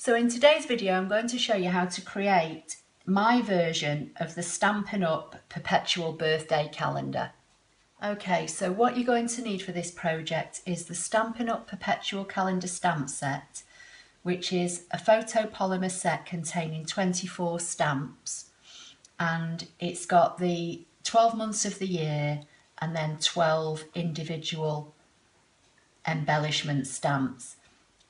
So in today's video I'm going to show you how to create my version of the Stampin' Up Perpetual birthday calendar. Okay, so what you're going to need for this project is the Stampin' Up Perpetual calendar stamp set, which is a photopolymer set containing 24 stamps, and it's got the 12 months of the year and then 12 individual embellishment stamps.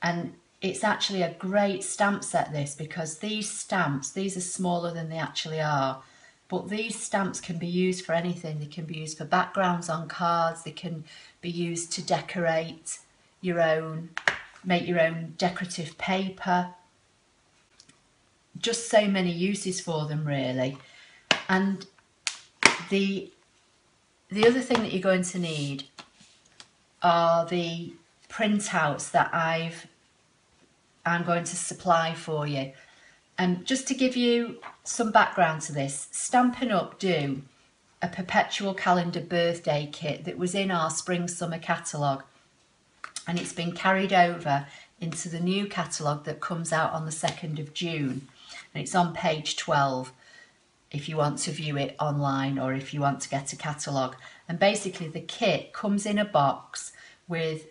And it's actually a great stamp set, this, because these stamps, these are smaller than they actually are, but these stamps can be used for anything. They can be used for backgrounds on cards, they can be used to decorate your own, make your own decorative paper. Just so many uses for them, really. And the other thing that you're going to need are the printouts that I'm going to supply for you. And just to give you some background to this, Stampin' Up do a Perpetual calendar birthday kit that was in our spring summer catalogue, and it's been carried over into the new catalogue that comes out on the 2nd of June, and it's on page 12 if you want to view it online or if you want to get a catalogue. And basically the kit comes in a box with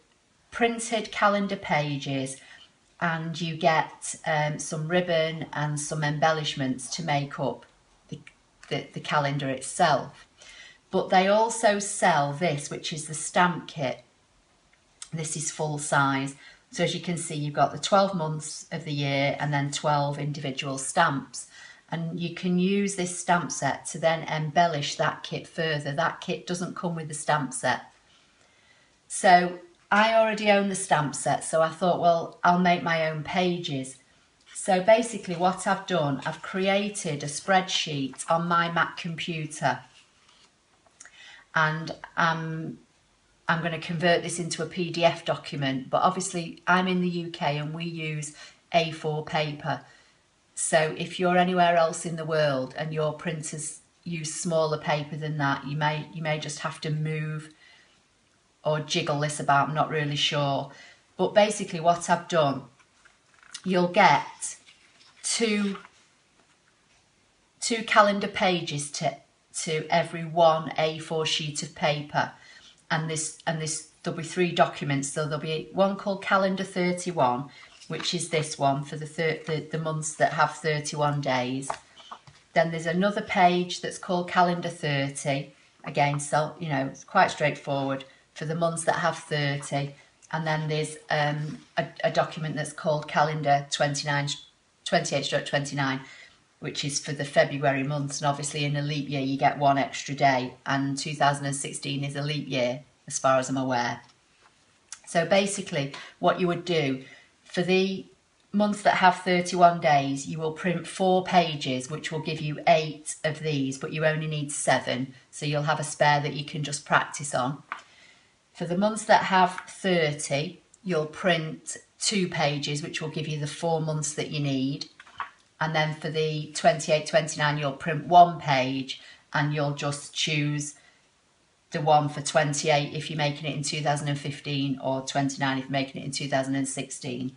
printed calendar pages, and you get some ribbon and some embellishments to make up the calendar itself. But they also sell this, which is the stamp kit. This is full size. So as you can see, you've got the 12 months of the year and then 12 individual stamps. And you can use this stamp set to then embellish that kit further. That kit doesn't come with the stamp set. So I already own the stamp set, so I thought, well, I'll make my own pages. So basically what I've done, I've created a spreadsheet on my Mac computer, and I'm going to convert this into a PDF document, but obviously I'm in the UK and we use A4 paper. So if you're anywhere else in the world and your printers use smaller paper than that, you may just have to move or jiggle this about, I'm not really sure. But basically what I've done, you'll get two calendar pages to every one A4 sheet of paper, and this there'll be 3 documents. So there'll be one called Calendar 31, which is this one for the months that have 31 days. Then there's another page that's called Calendar 30, again, so you know, it's quite straightforward, for the months that have 30. And then there's a document that's called Calendar 28/29, which is for the February months, and obviously in a leap year you get 1 extra day, and 2016 is a leap year as far as I'm aware. So basically what you would do, for the months that have 31 days, you will print 4 pages, which will give you 8 of these, but you only need 7, so you'll have a spare that you can just practice on. For the months that have 30, you'll print 2 pages, which will give you the 4 months that you need. And then for the 28/29, you'll print 1 page, and you'll just choose the one for 28 if you're making it in 2015, or 29 if you're making it in 2016.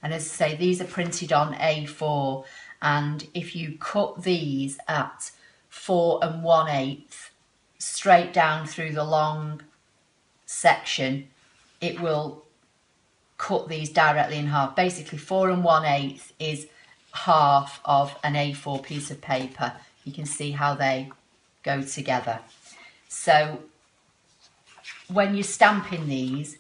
And as I say, these are printed on A4, and if you cut these at 4 1/8 straight down through the long section, it will cut these directly in half. Basically 4 1/8 is half of an A4 piece of paper. You can see how they go together. So when you're stamping these,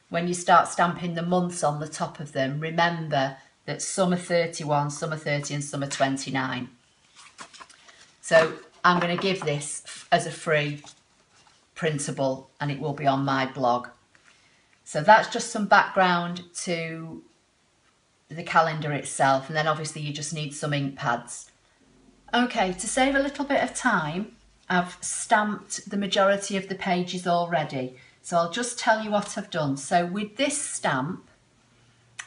when you start stamping the months on the top of them, remember that some are 31, some are 30 and some are 29. So I'm going to give this as a free printable, and it will be on my blog. So that's just some background to the calendar itself, and then obviously you just need some ink pads. Okay, to save a little bit of time, I've stamped the majority of the pages already, so I'll just tell you what I've done. So with this stamp,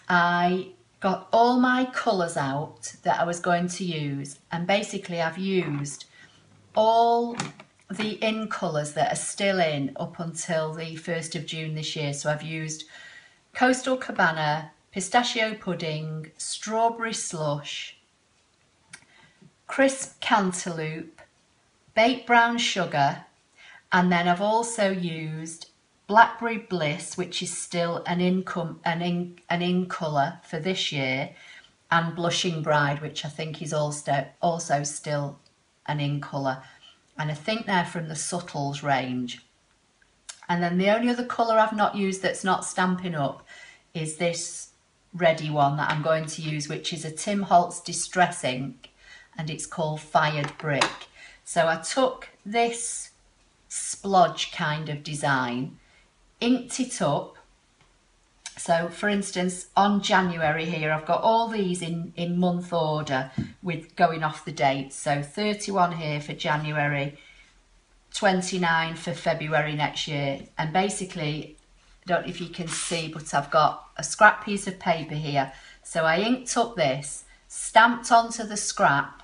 I got all my colours out that I was going to use, and basically I've used all the in colours that are still in up until the 1st of June this year. So I've used Coastal Cabana, pistachio pudding, strawberry slush, crisp cantaloupe, baked brown sugar, and then I've also used blackberry bliss, which is still an in colour for this year, and blushing bride, which I think is also still an in colour, and I think they're from the Subtles range. And then the only other colour I've not used that's not Stampin' Up is this ready one that I'm going to use, which is a Tim Holtz Distress ink, and it's called Fired Brick. So I took this splodge kind of design, inked it up. So for instance, on January here, I've got all these in month order with going off the dates. So 31 here for January, 29 for February next year. And basically, I don't know if you can see, but I've got a scrap piece of paper here. So I inked up this, stamped onto the scrap,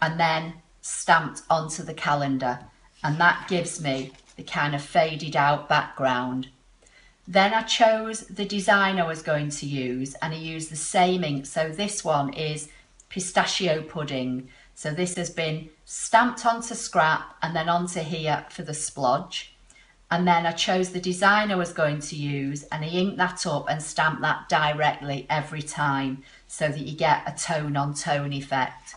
and then stamped onto the calendar. And that gives me the kind of faded out background. Then I chose the design I was going to use, and I used the same ink. So this one is pistachio pudding. So this has been stamped onto scrap and then onto here for the splodge. And then I chose the design I was going to use, and I inked that up and stamped that directly every time so that you get a tone on tone effect.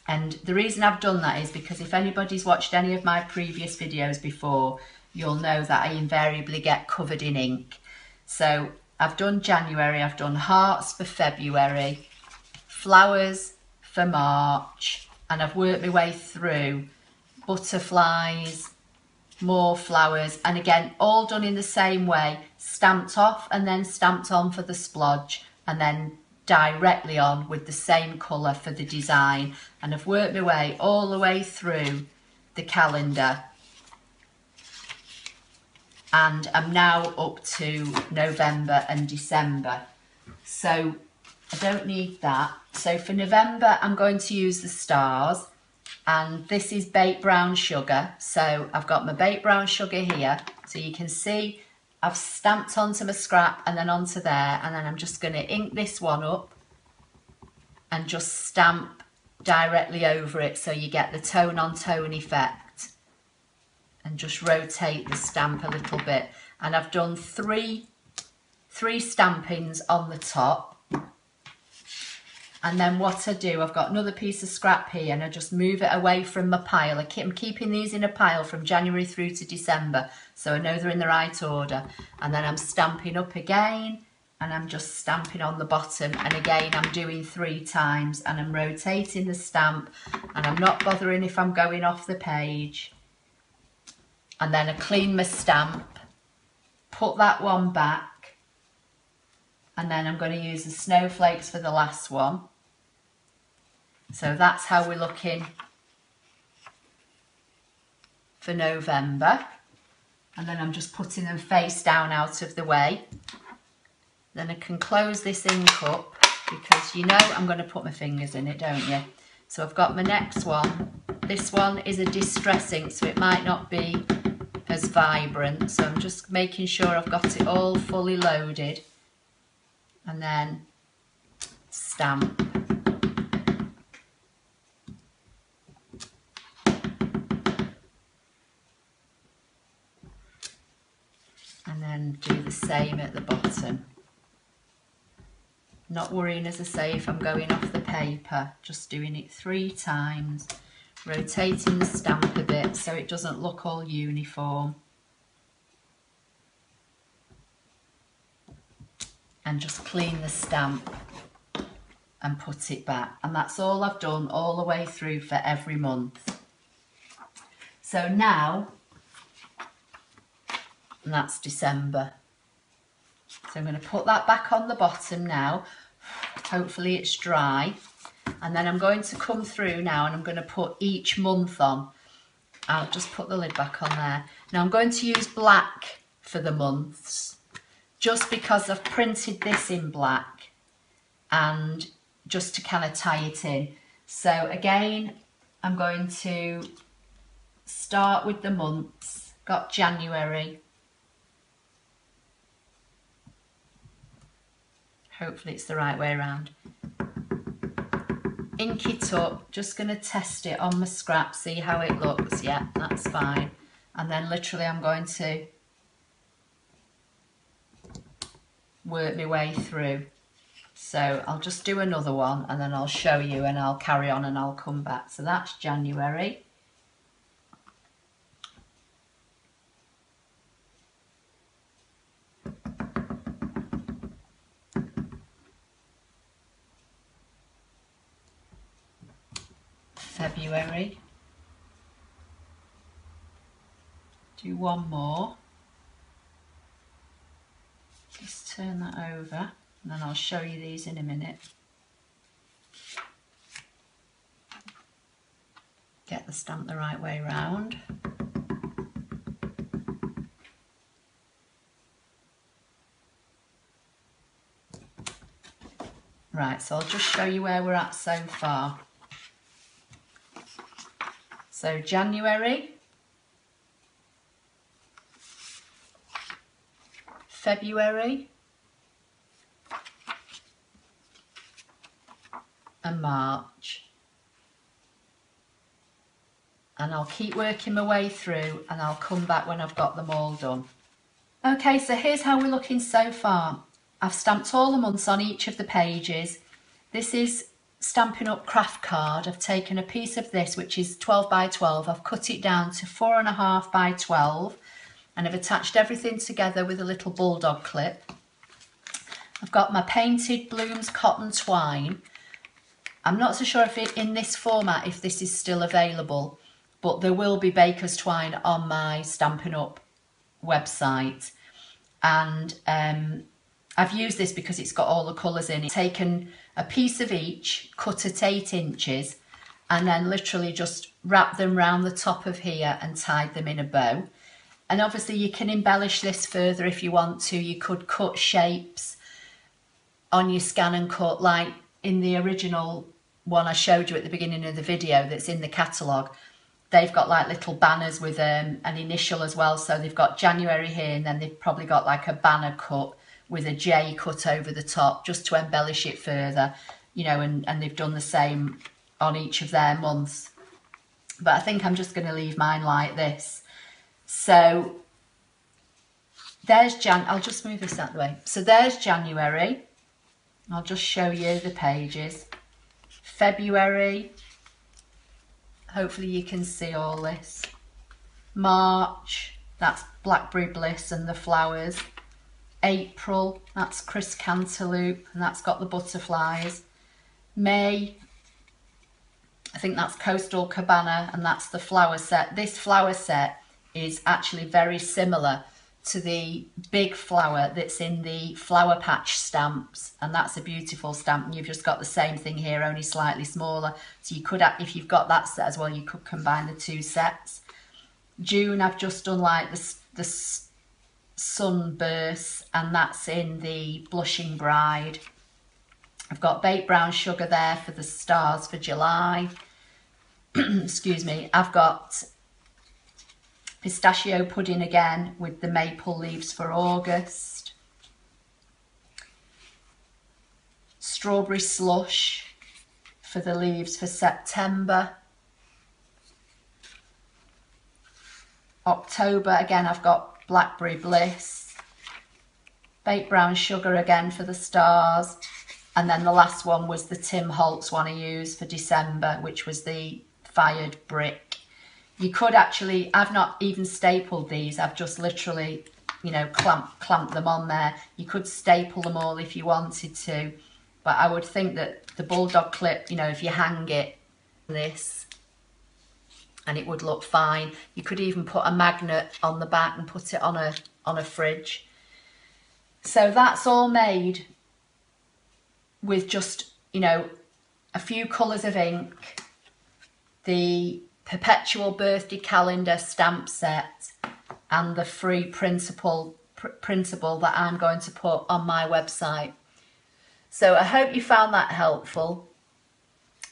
And the reason I've done that is because if anybody's watched any of my previous videos before, you'll know that I invariably get covered in ink. So I've done January, I've done hearts for February, flowers for March, and I've worked my way through butterflies, more flowers, and again, all done in the same way, stamped off and then stamped on for the splodge, and then directly on with the same colour for the design. And I've worked my way all the way through the calendar, and I'm now up to November and December. So I don't need that. So for November, I'm going to use the stars, and this is baked brown sugar. So I've got my baked brown sugar here. So you can see I've stamped onto my scrap and then onto there, and then I'm just going to ink this one up and just stamp directly over it so you get the tone on tone effect, and just rotate the stamp a little bit. And I've done three stampings on the top. And then what I do, I've got another piece of scrap here, and I just move it away from my pile. I'm keeping these in a pile from January through to December, so I know they're in the right order. And then I'm stamping up again, and I'm just stamping on the bottom. And again, I'm doing 3 times, and I'm rotating the stamp, and I'm not bothering if I'm going off the page. And then I clean my stamp, put that one back, and then I'm going to use the snowflakes for the last one. So that's how we're looking for November. And then I'm just putting them face down out of the way. Then I can close this ink up, because you know I'm going to put my fingers in it, don't you? So I've got my next one. This one is a distress ink, so it might not be as vibrant. So I'm just making sure I've got it all fully loaded. And then stamp. And then do the same at the bottom. Not worrying, as I say, if I'm going off the paper, just doing it 3 times, rotating the stamp a bit so it doesn't look all uniform. And just clean the stamp and put it back. And that's all I've done all the way through for every month. So now, and that's December. So I'm going to put that back on the bottom now. Hopefully it's dry. And then I'm going to come through now, and I'm going to put each month on. I'll just put the lid back on there. Now I'm going to use black for the months, just because I've printed this in black, and just to kind of tie it in. So again, I'm going to start with the months. Got January, Hopefully it's the right way around. Ink it up, just going to test it on my scrap, see how it looks. Yeah, that's fine. And then literally I'm going to work my way through. So I'll just do another one and then I'll show you and I'll carry on and I'll come back. So that's January. February. Do one more. Just turn that over and then I'll show you these in a minute. Get the stamp the right way round. Right, so I'll just show you where we're at so far. So January, February, and March. And I'll keep working my way through and I'll come back when I've got them all done. Okay, so here's how we're looking so far. I've stamped all the months on each of the pages. This is Stampin' Up craft card. I've taken a piece of this, which is 12 by 12. I've cut it down to 4.5 by 12 and I've attached everything together with a little bulldog clip. I've got my painted blooms cotton twine. I'm not so sure if in this format if this is still available, but there will be baker's twine on my Stampin' Up website. And I've used this because it's got all the colours in it. Taken a piece of each, cut at 8 inches, and then literally just wrap them round the top of here and tied them in a bow. And obviously you can embellish this further if you want to. You could cut shapes on your scan and cut, like in the original one I showed you at the beginning of the video that's in the catalogue. They've got like little banners with an initial as well. So they've got January here and then they've probably got like a banner cut with a J cut over the top just to embellish it further, you know, and they've done the same on each of their months. But I think I'm just going to leave mine like this. So there's I'll just move this out of the way. So there's January. I'll just show you the pages. February. Hopefully you can see all this. March. That's Blackberry Bliss and the flowers. April, that's Chris Cantaloupe and that's got the butterflies. May, I think that's Coastal Cabana and that's the flower set. This flower set is actually very similar to the big flower that's in the Flower Patch stamps, and that's a beautiful stamp, and you've just got the same thing here, only slightly smaller. So you could, if you've got that set as well, you could combine the two sets. June, I've just done like the Sunburst, and that's in the Blushing Bride. I've got baked brown sugar there for the stars for July. Excuse me. I've got pistachio pudding again with the maple leaves for August. Strawberry slush for the leaves for September. October, again, I've got Blackberry Bliss, baked brown sugar again for the stars, and then the last one was the Tim Holtz one I used for December, which was the Fired Brick. You could actually, I've not even stapled these, I've just literally, you know, clamped them on there. You could staple them all if you wanted to, but I would think that the bulldog clip, you know, if you hang it this, and it would look fine. You could even put a magnet on the back and put it on a fridge. So that's all made with just, you know, a few colours of ink, the Perpetual birthday calendar stamp set, and the free printable that I'm going to put on my website. So I hope you found that helpful.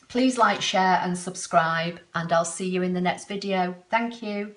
Please like, share and subscribe, and I'll see you in the next video. Thank you.